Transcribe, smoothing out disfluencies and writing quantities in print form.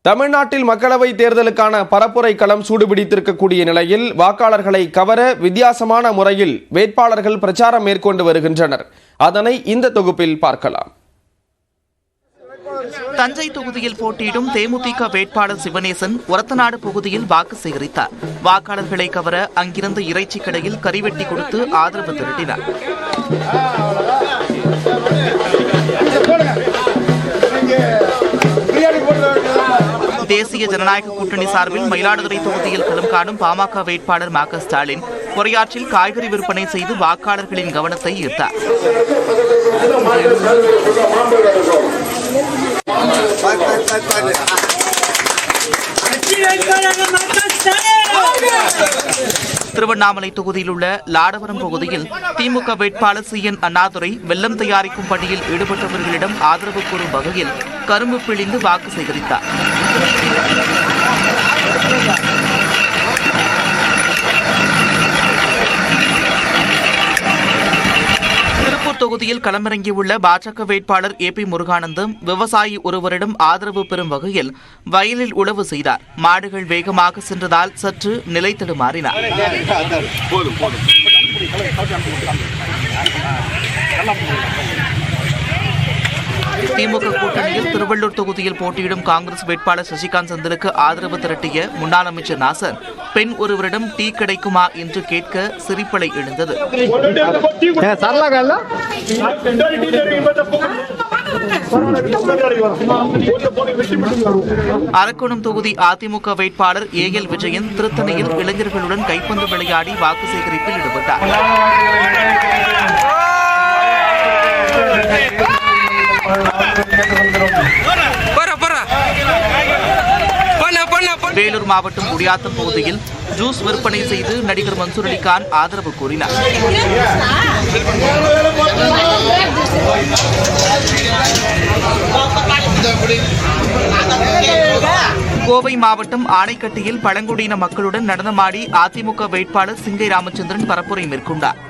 தமிழ்நாட்டில் மக்களவை தேர்தலுக்கான பரப்புரை களம் சூடுபிடித்திருக்கக்கூடிய நிலையில் வாக்காளர்களை கவர வித்தியாசமான முறையில் வேட்பாளர்கள் பிரச்சாரம் மேற்கொண்டு வருகின்றனர். அதனை இந்த தொகுப்பில் பார்க்கலாம். தஞ்சை தொகுதியில் போட்டியிடும் தேமுதிக வேட்பாளர் சிவனேசன் ஒரத்தநாடு பகுதியில் வாக்கு சேகரித்தார். வாக்காளர்களை கவர அங்கிருந்த இறைச்சி கடையில் கறிவெட்டி கொடுத்து ஆதரவு திரட்டினார். தேசிய ஜனநாயக கூட்டணி சார்பில் மயிலாடுதுறை தொகுதியில் களம் காணும் பாமக வேட்பாளர் மாக ஸ்டாலின் பொறையாற்றில் காய்கறி விற்பனை செய்து வாக்காளர்களின் கவனத்தை ஈர்த்தார். திருவண்ணாமலை தொகுதியில் உள்ள லாடவரம் பகுதியில் திமுக வேட்பாளர் CN அண்ணாதுரை வெள்ளம் தயாரிக்கும் பணியில் ஈடுபட்டவர்களிடம் ஆதரவு கோரும் வகையில் கரும்பு பிழிந்து வாக்கு சேகரித்தார். திருப்பூர் தொகுதியில் களமிறங்கியுள்ள பாஜக வேட்பாளர் AP முருகானந்தம் விவசாயி ஒருவரிடம் ஆதரவு பெறும் வகையில் வயலில் உழவு செய்தார். மாடுகள் வேகமாக சென்றதால் சற்று நிலை தடுமாறினார். திமுக கூட்டணியில் திருவள்ளூர் தொகுதியில் போட்டியிடும் காங்கிரஸ் வேட்பாளர் சசிகாந்த் செந்திலுக்கு ஆதரவு திரட்டிய முன்னாள் அமைச்சர் நாசர் பெண் ஒருவரிடம் டீ கிடைக்குமா என்று கேட்க சிரிப்பலை எழுந்தது. அரக்கோணம் தொகுதி அதிமுக வேட்பாளர் AL விஜயன் திருத்தணியில் இளைஞர்களுடன் கைப்பந்து விளையாடி வாக்கு சேகரிப்பில் ஈடுபட்டார். வேலூர் மாவட்டம் குடியாத்தம் பகுதியில் ஜூஸ் விற்பனை செய்து நடிகர் மன்சூர் அலிகான் ஆதரவு கூறினார். கோவை மாவட்டம் ஆனைக்கட்டியில் பழங்குடியின மக்களுடன் நடனமாடி அதிமுக வேட்பாளர் சிங்கை ராமச்சந்திரன் பரப்புரை மேற்கொண்டார்.